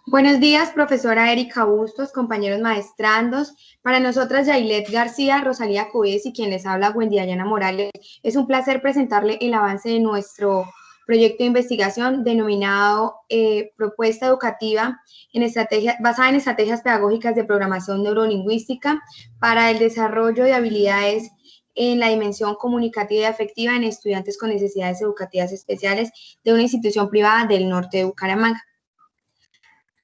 Buenos días, profesora Erika Bustos, compañeros maestrandos. Para nosotras, Yailet García, Rosalía Coes y quien les habla, Wendy Dayana Morales. Es un placer presentarle el avance de nuestro proyecto de investigación denominado Propuesta Educativa basada en estrategias pedagógicas de programación neurolingüística para el desarrollo de habilidades en la dimensión comunicativa y afectiva en estudiantes con necesidades educativas especiales de una institución privada del norte de Bucaramanga.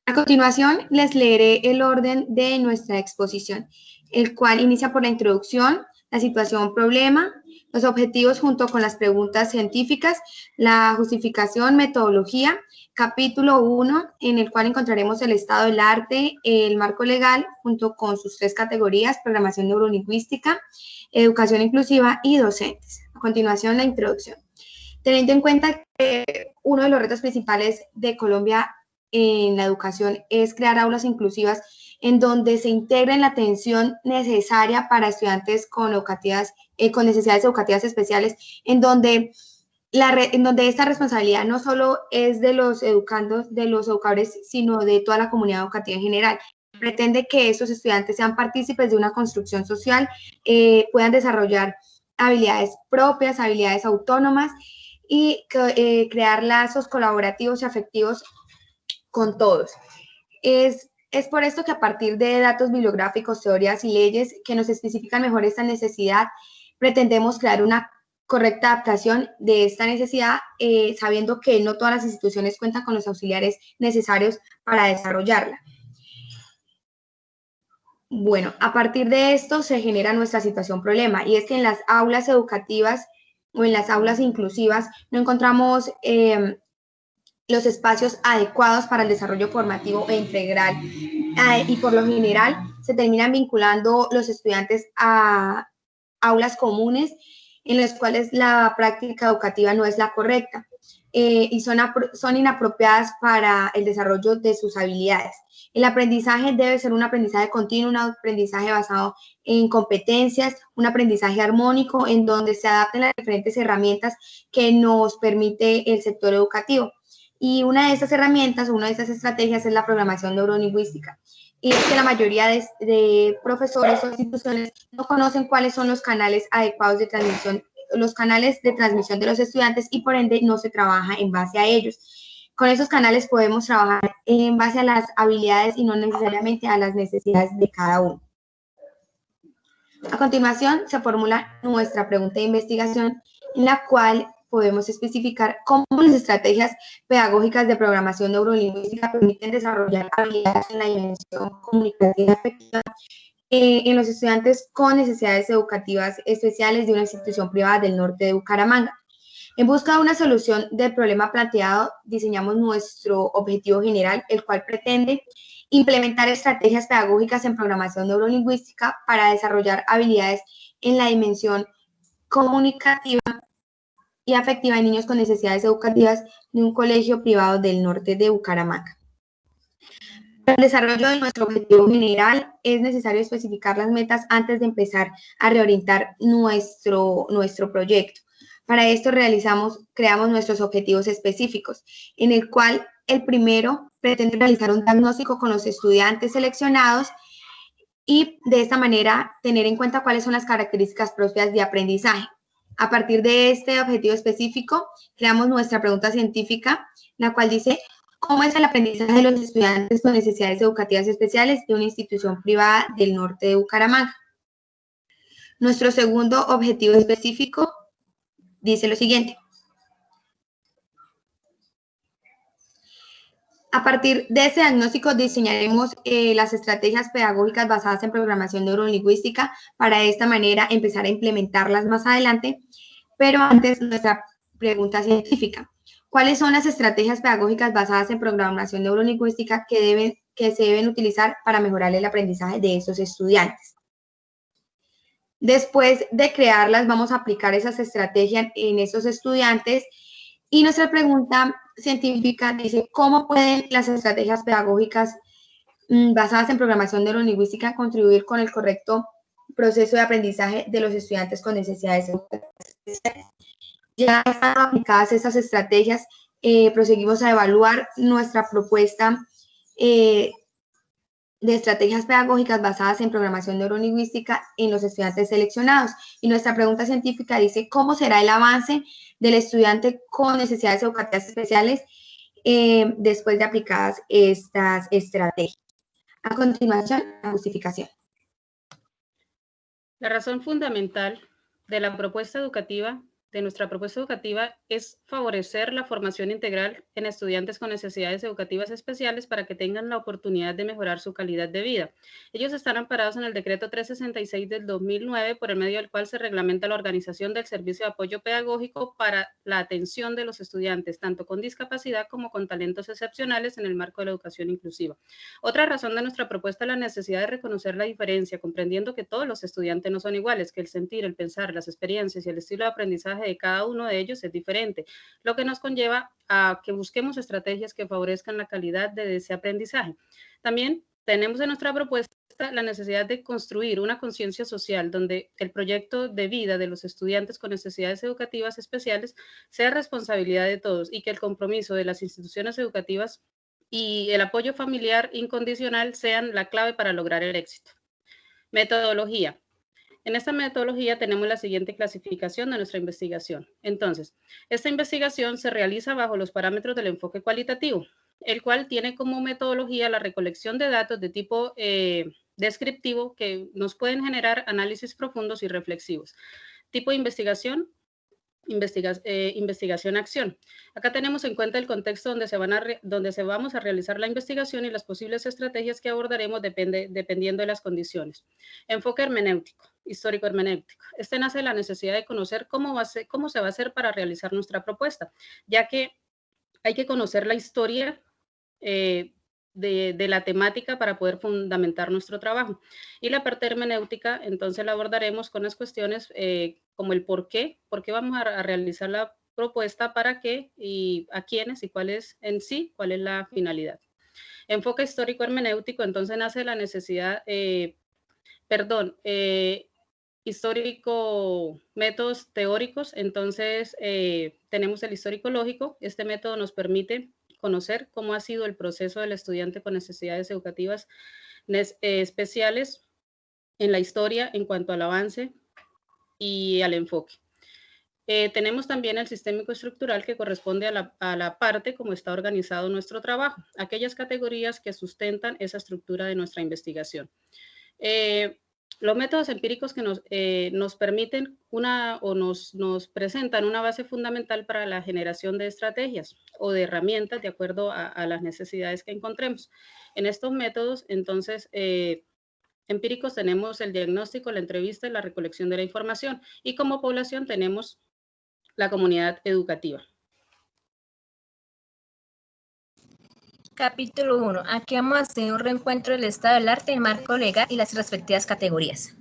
A continuación, les leeré el orden de nuestra exposición, el cual inicia por la introducción, la situación problema, los objetivos junto con las preguntas científicas, la justificación, metodología, capítulo 1, en el cual encontraremos el estado del arte, el marco legal, junto con sus 3 categorías, programación neurolingüística, educación inclusiva y docentes. A continuación, la introducción. Teniendo en cuenta que uno de los retos principales de Colombia en la educación es crear aulas inclusivas en donde se integre la atención necesaria para estudiantes con necesidades educativas especiales, en donde esta responsabilidad no solo es de los educandos, de los educadores, sino de toda la comunidad educativa en general. Pretende que esos estudiantes sean partícipes de una construcción social, puedan desarrollar habilidades propias, habilidades autónomas y crear lazos colaborativos y afectivos con todos. Es por esto que a partir de datos bibliográficos, teorías y leyes que nos especifican mejor esta necesidad, pretendemos crear una correcta adaptación de esta necesidad, sabiendo que no todas las instituciones cuentan con los auxiliares necesarios para desarrollarla. Bueno, a partir de esto se genera nuestra situación problema, y es que en las aulas educativas o en las aulas inclusivas no encontramos los espacios adecuados para el desarrollo formativo e integral, y por lo general se terminan vinculando los estudiantes a aulas comunes en las cuales la práctica educativa no es la correcta, y son inapropiadas para el desarrollo de sus habilidades. El aprendizaje debe ser un aprendizaje continuo, un aprendizaje basado en competencias, un aprendizaje armónico en donde se adapten las diferentes herramientas que nos permite el sector educativo. Y una de estas herramientas, una de estas estrategias es la programación neurolingüística. Y es que la mayoría de profesores o instituciones no conocen cuáles son los canales adecuados de transmisión, los canales de transmisión de los estudiantes, y por ende no se trabaja en base a ellos. Con esos canales podemos trabajar en base a las habilidades y no necesariamente a las necesidades de cada uno. A continuación se formula nuestra pregunta de investigación, en la cual podemos especificar cómo las estrategias pedagógicas de programación neurolingüística permiten desarrollar habilidades en la dimensión comunicativa afectiva en los estudiantes con necesidades educativas especiales de una institución privada del norte de Bucaramanga. En busca de una solución del problema planteado, diseñamos nuestro objetivo general, el cual pretende implementar estrategias pedagógicas en programación neurolingüística para desarrollar habilidades en la dimensión comunicativa y afectiva en niños con necesidades educativas de un colegio privado del norte de Bucaramanga. Para el desarrollo de nuestro objetivo general es necesario especificar las metas antes de empezar a reorientar nuestro proyecto. Para esto creamos nuestros objetivos específicos, en el cual el primero pretende realizar un diagnóstico con los estudiantes seleccionados y de esta manera tener en cuenta cuáles son las características propias de aprendizaje. A partir de este objetivo específico, creamos nuestra pregunta científica, la cual dice: ¿cómo es el aprendizaje de los estudiantes con necesidades educativas especiales de una institución privada del norte de Bucaramanga? Nuestro segundo objetivo específico dice lo siguiente: a partir de este diagnóstico diseñaremos las estrategias pedagógicas basadas en programación neurolingüística para de esta manera empezar a implementarlas más adelante, pero antes nuestra pregunta científica. ¿Cuáles son las estrategias pedagógicas basadas en programación neurolingüística que se deben utilizar para mejorar el aprendizaje de esos estudiantes? Después de crearlas, vamos a aplicar esas estrategias en esos estudiantes, y nuestra pregunta científica dice: ¿cómo pueden las estrategias pedagógicas basadas en programación neurolingüística contribuir con el correcto proceso de aprendizaje de los estudiantes con necesidades educativas especiales? Ya aplicadas estas estrategias, proseguimos a evaluar nuestra propuesta de estrategias pedagógicas basadas en programación neurolingüística en los estudiantes seleccionados. Y nuestra pregunta científica dice, ¿cómo será el avance del estudiante con necesidades educativas especiales después de aplicadas estas estrategias? A continuación, la justificación. La razón fundamental de la propuesta educativa, de nuestra propuesta educativa, es favorecer la formación integral en estudiantes con necesidades educativas especiales para que tengan la oportunidad de mejorar su calidad de vida. Ellos están amparados en el Decreto 366 del 2009, por el medio del cual se reglamenta la organización del servicio de apoyo pedagógico para la atención de los estudiantes, tanto con discapacidad como con talentos excepcionales en el marco de la educación inclusiva. Otra razón de nuestra propuesta es la necesidad de reconocer la diferencia, comprendiendo que todos los estudiantes no son iguales, que el sentir, el pensar, las experiencias y el estilo de aprendizaje de cada uno de ellos es diferente, lo que nos conlleva a que busquemos estrategias que favorezcan la calidad de ese aprendizaje. También tenemos en nuestra propuesta la necesidad de construir una conciencia social donde el proyecto de vida de los estudiantes con necesidades educativas especiales sea responsabilidad de todos y que el compromiso de las instituciones educativas y el apoyo familiar incondicional sean la clave para lograr el éxito. Metodología. En esta metodología tenemos la siguiente clasificación de nuestra investigación. Entonces, esta investigación se realiza bajo los parámetros del enfoque cualitativo, el cual tiene como metodología la recolección de datos de tipo descriptivo que nos pueden generar análisis profundos y reflexivos. Tipo de investigación, investigación-acción. Acá tenemos en cuenta el contexto donde vamos a realizar la investigación y las posibles estrategias que abordaremos dependiendo de las condiciones. Enfoque hermenéutico, histórico hermenéutico. Este nace de la necesidad de conocer cómo se va a hacer para realizar nuestra propuesta, ya que hay que conocer la historia de la temática para poder fundamentar nuestro trabajo. Y la parte hermenéutica, entonces la abordaremos con las cuestiones como el por qué vamos a realizar la propuesta, para qué y a quiénes y cuál es en sí, cuál es la finalidad. Enfoque histórico hermenéutico, entonces nace la necesidad, histórico, métodos teóricos, entonces tenemos el histórico lógico. Este método nos permite conocer cómo ha sido el proceso del estudiante con necesidades educativas especiales en la historia en cuanto al avance y al enfoque. Tenemos también el sistémico estructural, que corresponde a la parte como está organizado nuestro trabajo, aquellas categorías que sustentan esa estructura de nuestra investigación. Los métodos empíricos que nos permiten nos presentan una base fundamental para la generación de estrategias o de herramientas de acuerdo a las necesidades que encontremos. En estos métodos, entonces, empíricos tenemos el diagnóstico, la entrevista y la recolección de la información. Y como población tenemos la comunidad educativa. Capítulo 1. Aquí vamos a hacer un reencuentro del estado del arte, el marco legal y las respectivas categorías.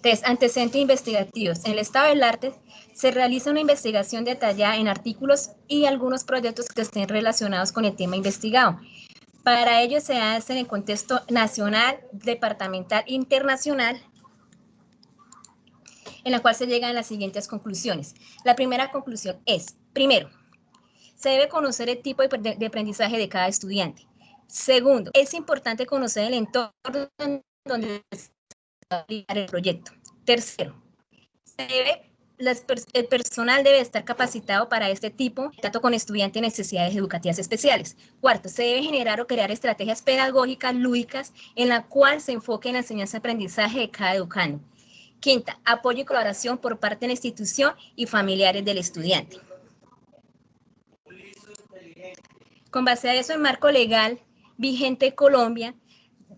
3. Antecedentes investigativos. En el estado del arte se realiza una investigación detallada en artículos y algunos proyectos que estén relacionados con el tema investigado. Para ello se hace en el contexto nacional, departamental e internacional, en la cual se llegan a las siguientes conclusiones. La primera conclusión es, primero, se debe conocer el tipo de aprendizaje de cada estudiante. Segundo, es importante conocer el entorno en donde se va a aplicar el proyecto. Tercero, el personal debe estar capacitado para este tipo, tanto con estudiantes de necesidades educativas especiales. Cuarto, se debe generar o crear estrategias pedagógicas lúdicas en la cual se enfoque en la enseñanza-aprendizaje de cada educando. Quinta, apoyo y colaboración por parte de la institución y familiares del estudiante. Con base a eso, el marco legal vigente en Colombia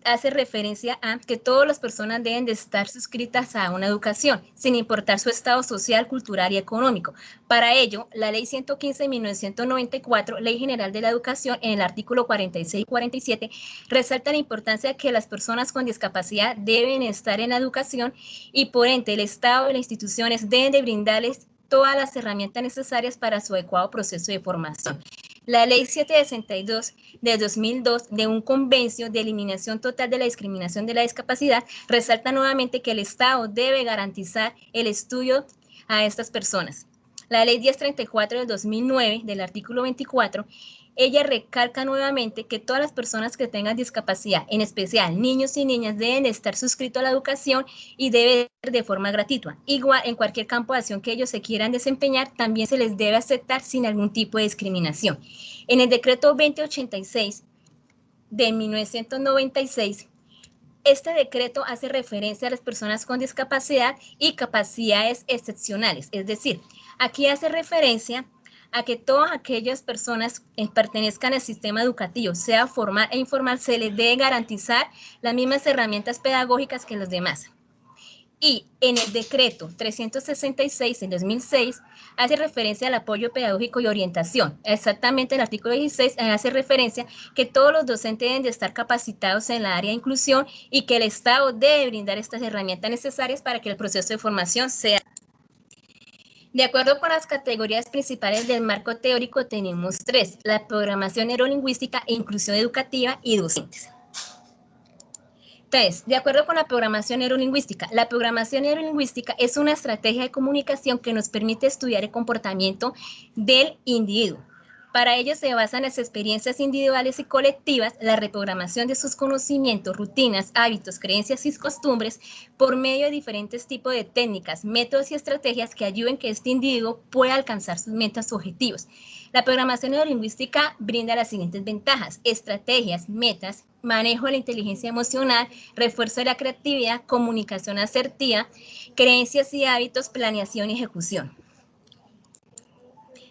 hace referencia a que todas las personas deben de estar suscritas a una educación, sin importar su estado social, cultural y económico. Para ello, la Ley 115 de 1994, Ley General de la Educación, en el artículo 46 y 47, resalta la importancia de que las personas con discapacidad deben estar en la educación y, por ende, el Estado y las instituciones deben de brindarles todas las herramientas necesarias para su adecuado proceso de formación. La Ley 762 de 2002, de un convenio de eliminación total de la discriminación de la discapacidad, resalta nuevamente que el Estado debe garantizar el estudio a estas personas. La Ley 1034 del 2009, del artículo 24, ella recalca nuevamente que todas las personas que tengan discapacidad, en especial niños y niñas, deben estar suscritos a la educación y debe ser de forma gratuita. Igual, en cualquier campo de acción que ellos se quieran desempeñar, también se les debe aceptar sin algún tipo de discriminación. En el decreto 2086 de 1996, este decreto hace referencia a las personas con discapacidad y capacidades excepcionales, es decir, aquí hace referencia a que todas aquellas personas que pertenezcan al sistema educativo, sea formal e informal, se les debe garantizar las mismas herramientas pedagógicas que los demás. Y en el decreto 366 en 2006 hace referencia al apoyo pedagógico y orientación. Exactamente el artículo 16 hace referencia que todos los docentes deben de estar capacitados en la área de inclusión y que el Estado debe brindar estas herramientas necesarias para que el proceso de formación sea. De acuerdo con las categorías principales del marco teórico, tenemos 3, la programación neurolingüística e inclusión educativa y docentes. Entonces, de acuerdo con la programación neurolingüística es una estrategia de comunicación que nos permite estudiar el comportamiento del individuo. Para ello se basan las experiencias individuales y colectivas, la reprogramación de sus conocimientos, rutinas, hábitos, creencias y costumbres por medio de diferentes tipos de técnicas, métodos y estrategias que ayuden a que este individuo pueda alcanzar sus metas o objetivos. La programación neurolingüística brinda las siguientes ventajas: estrategias, metas, manejo de la inteligencia emocional, refuerzo de la creatividad, comunicación asertiva, creencias y hábitos, planeación y ejecución.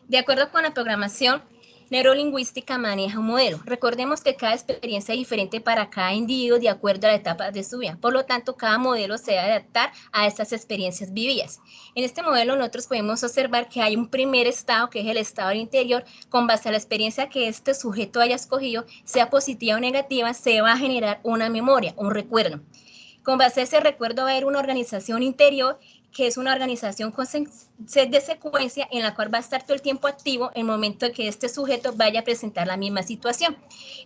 De acuerdo con la programación neurolingüística, maneja un modelo. Recordemos que cada experiencia es diferente para cada individuo de acuerdo a la etapa de su vida. Por lo tanto, cada modelo se debe adaptar a estas experiencias vividas. En este modelo nosotros podemos observar que hay un primer estado, que es el estado del interior. Con base a la experiencia que este sujeto haya escogido, sea positiva o negativa, se va a generar una memoria, un recuerdo. Con base a ese recuerdo va a haber una organización interior, que es una organización de secuencia en la cual va a estar todo el tiempo activo en el momento de que este sujeto vaya a presentar la misma situación.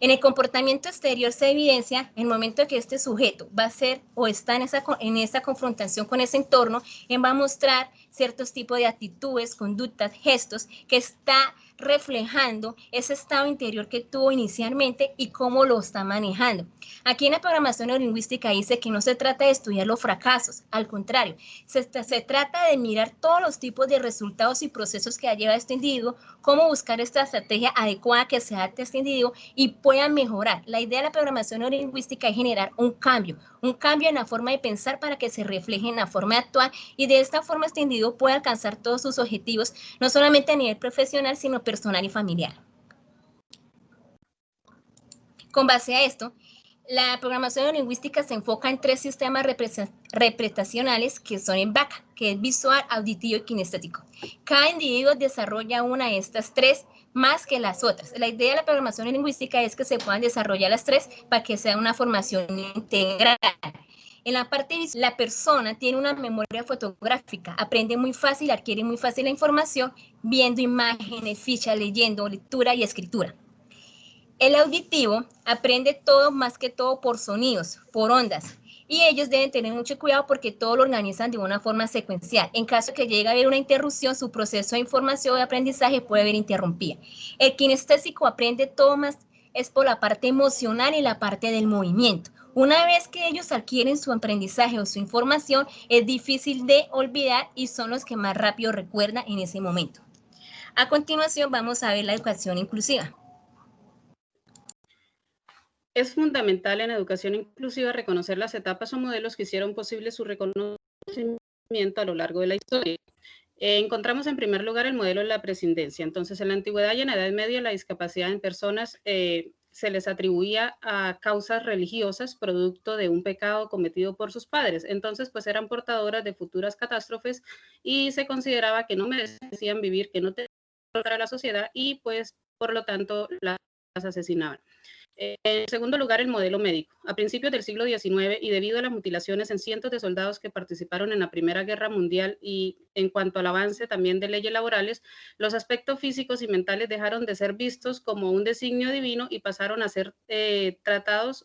En el comportamiento exterior se evidencia en el momento de que este sujeto va a ser o está en esa confrontación con ese entorno, él va a mostrar ciertos tipos de actitudes, conductas, gestos que está reflejando ese estado interior que tuvo inicialmente y cómo lo está manejando. Aquí en la programación neurolingüística dice que no se trata de estudiar los fracasos, al contrario, se trata de mirar todos los tipos de resultados y procesos que ha llevado este individuo, cómo buscar esta estrategia adecuada que se adapte a este individuo y pueda mejorar. La idea de la programación neurolingüística es generar un cambio en la forma de pensar para que se refleje en la forma de actuar y de esta forma este individuo pueda alcanzar todos sus objetivos, no solamente a nivel profesional, sino personal y familiar. Con base a esto, la programación neurolingüística se enfoca en 3 sistemas representacionales que son en VACA, que es visual, auditivo y kinestético. Cada individuo desarrolla una de estas 3 más que las otras. La idea de la programación neurolingüística es que se puedan desarrollar las 3 para que sea una formación integral. En la parte visual, la persona tiene una memoria fotográfica, aprende muy fácil, adquiere muy fácil la información, viendo imágenes, fichas, leyendo, lectura y escritura. El auditivo aprende todo, más que todo por sonidos, por ondas, y ellos deben tener mucho cuidado porque todo lo organizan de una forma secuencial. En caso de que llegue a haber una interrupción, su proceso de información o de aprendizaje puede haber interrumpido. El kinestésico aprende todo más es por la parte emocional y la parte del movimiento. Una vez que ellos adquieren su aprendizaje o su información, es difícil de olvidar y son los que más rápido recuerdan en ese momento. A continuación vamos a ver la educación inclusiva. Es fundamental en educación inclusiva reconocer las etapas o modelos que hicieron posible su reconocimiento a lo largo de la historia. Encontramos en primer lugar el modelo de la prescindencia. Entonces, en la antigüedad y en la Edad Media, la discapacidad en personas se les atribuía a causas religiosas producto de un pecado cometido por sus padres. Entonces, pues eran portadoras de futuras catástrofes y se consideraba que no merecían vivir, que no tenían para la sociedad y pues, por lo tanto, las asesinaban. En segundo lugar, el modelo médico. A principios del siglo XIX y debido a las mutilaciones en cientos de soldados que participaron en la Primera Guerra Mundial y en cuanto al avance también de leyes laborales, los aspectos físicos y mentales dejaron de ser vistos como un designio divino y pasaron a ser tratados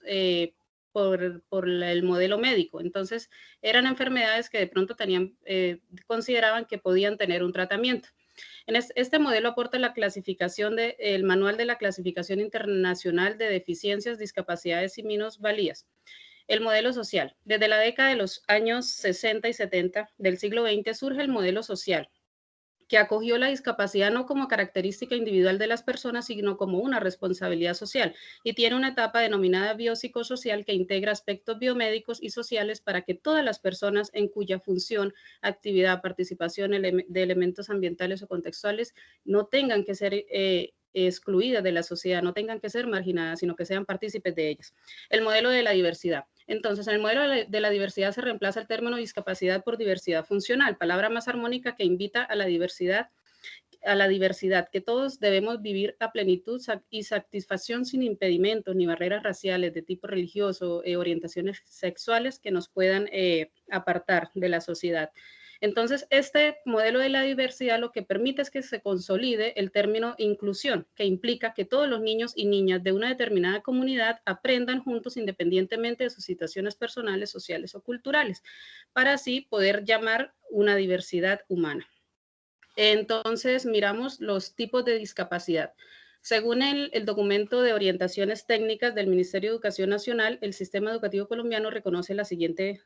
por el modelo médico. Entonces, eran enfermedades que de pronto consideraban que podían tener un tratamiento. Este modelo aporta la clasificación el Manual de la Clasificación Internacional de Deficiencias, Discapacidades y Minusvalías. El modelo social. Desde la década de los años 60 y 70 del siglo XX surge el modelo social, que acogió la discapacidad no como característica individual de las personas, sino como una responsabilidad social, y tiene una etapa denominada biopsicosocial que integra aspectos biomédicos y sociales para que todas las personas en cuya función, actividad, participación de elementos ambientales o contextuales no tengan que ser excluidas de la sociedad, no tengan que ser marginadas, sino que sean partícipes de ellas. El modelo de la diversidad. Entonces, en el modelo de la diversidad se reemplaza el término discapacidad por diversidad funcional, palabra más armónica que invita a la diversidad, que todos debemos vivir a plenitud y satisfacción sin impedimentos ni barreras raciales de tipo religioso, orientaciones sexuales que nos puedan apartar de la sociedad. Entonces, este modelo de la diversidad lo que permite es que se consolide el término inclusión, que implica que todos los niños y niñas de una determinada comunidad aprendan juntos independientemente de sus situaciones personales, sociales o culturales, para así poder llamar una diversidad humana. Entonces, miramos los tipos de discapacidad. Según el documento de orientaciones técnicas del Ministerio de Educación Nacional, el sistema educativo colombiano reconoce la siguiente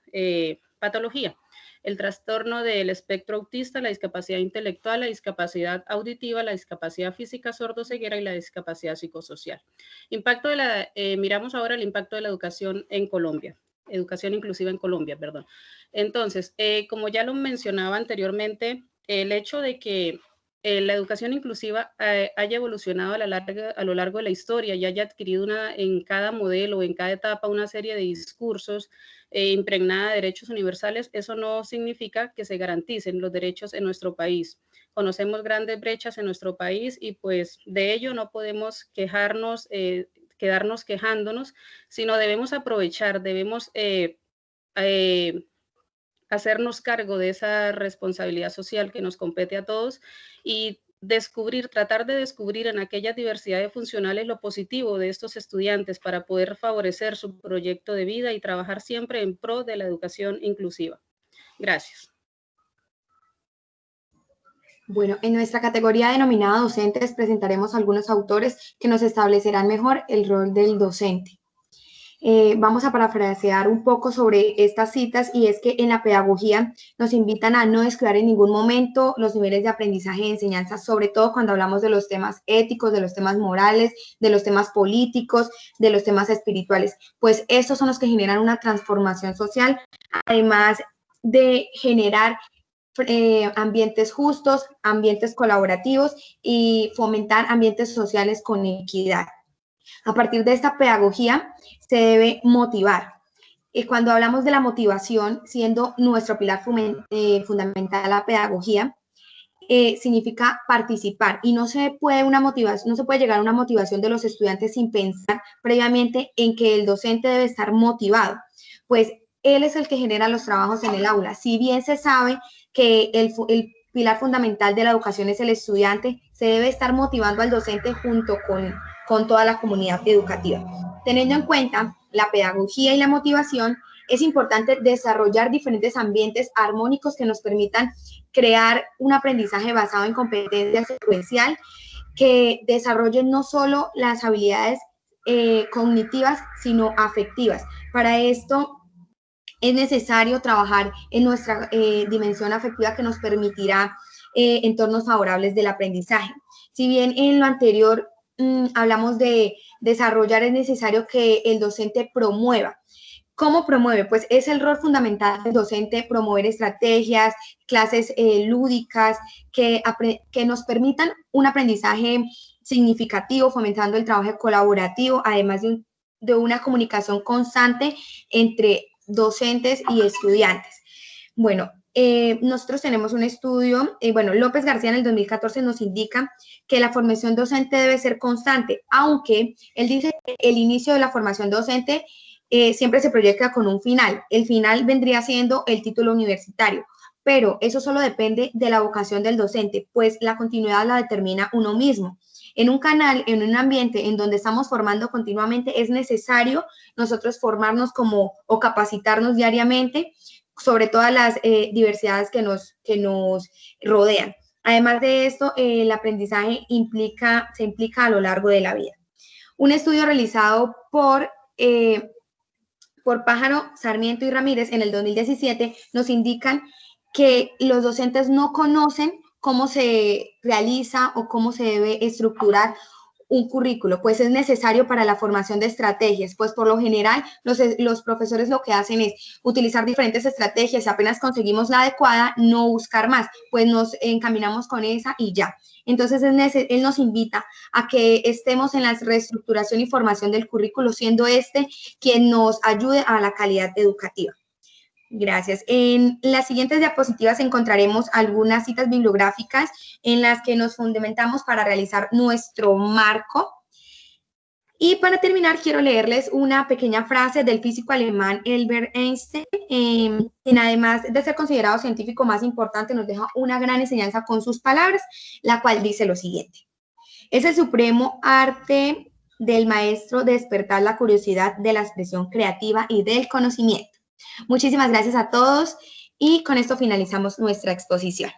patología: el trastorno del espectro autista, la discapacidad intelectual, la discapacidad auditiva, la discapacidad física sordoceguera y la discapacidad psicosocial. Miramos ahora el impacto de la educación en Colombia. Educación inclusiva en Colombia, perdón. Entonces, como ya lo mencionaba anteriormente, el hecho de que la educación inclusiva haya evolucionado a lo largo de la historia y haya adquirido en cada modelo, en cada etapa, una serie de discursos impregnada de derechos universales, eso no significa que se garanticen los derechos en nuestro país. Conocemos grandes brechas en nuestro país y pues de ello no podemos quedarnos quejándonos, sino debemos aprovechar, debemos hacernos cargo de esa responsabilidad social que nos compete a todos y tratar de descubrir en aquellas diversidades funcionales lo positivo de estos estudiantes para poder favorecer su proyecto de vida y trabajar siempre en pro de la educación inclusiva. Gracias. Bueno, en nuestra categoría denominada docentes presentaremos algunos autores que nos establecerán mejor el rol del docente. Vamos a parafrasear un poco sobre estas citas, y es que en la pedagogía nos invitan a no descuidar en ningún momento los niveles de aprendizaje y enseñanza, sobre todo cuando hablamos de los temas éticos, de los temas morales, de los temas políticos, de los temas espirituales, pues estos son los que generan una transformación social, además de generar ambientes justos, ambientes colaborativos y fomentar ambientes sociales con equidad. A partir de esta pedagogía se debe motivar. Y cuando hablamos de la motivación, siendo nuestro pilar fundamental la pedagogía, significa participar, y no se puede llegar a una motivación de los estudiantes sin pensar previamente en que el docente debe estar motivado, pues él es el que genera los trabajos en el aula. Si bien se sabe que el pilar fundamental de la educación es el estudiante, se debe estar motivando al docente junto con toda la comunidad educativa. Teniendo en cuenta la pedagogía y la motivación, es importante desarrollar diferentes ambientes armónicos que nos permitan crear un aprendizaje basado en competencia secuencial que desarrollen no solo las habilidades cognitivas, sino afectivas. Para esto es necesario trabajar en nuestra dimensión afectiva, que nos permitirá entornos favorables del aprendizaje. Si bien en lo anterior hablamos de desarrollar, es necesario que el docente promueva. ¿Cómo promueve? Pues es el rol fundamental del docente promover estrategias, clases lúdicas que nos permitan un aprendizaje significativo, fomentando el trabajo colaborativo, además de una comunicación constante entre docentes y estudiantes. Bueno, nosotros tenemos un estudio, López García en el 2014 nos indica que la formación docente debe ser constante, aunque él dice que el inicio de la formación docente siempre se proyecta con un final. El final vendría siendo el título universitario, pero eso solo depende de la vocación del docente, pues la continuidad la determina uno mismo. En un canal, en un ambiente en donde estamos formando continuamente, es necesario nosotros formarnos o capacitarnos diariamente sobre todas las diversidades que nos rodean. Además de esto, el aprendizaje se implica a lo largo de la vida. Un estudio realizado por Pájaro, Sarmiento y Ramírez en el 2017 nos indican que los docentes no conocen cómo se realiza o cómo se debe estructurar un currículo, pues es necesario para la formación de estrategias, pues por lo general los profesores lo que hacen es utilizar diferentes estrategias y apenas conseguimos la adecuada, no buscar más, pues nos encaminamos con esa y ya. Entonces, él nos invita a que estemos en la reestructuración y formación del currículo, siendo quien nos ayude a la calidad educativa. Gracias. En las siguientes diapositivas encontraremos algunas citas bibliográficas en las que nos fundamentamos para realizar nuestro marco. Y para terminar, quiero leerles una pequeña frase del físico alemán Albert Einstein, quien además de ser considerado científico más importante, nos deja una gran enseñanza con sus palabras, la cual dice lo siguiente: es el supremo arte del maestro despertar la curiosidad de la expresión creativa y del conocimiento. Muchísimas gracias a todos y con esto finalizamos nuestra exposición.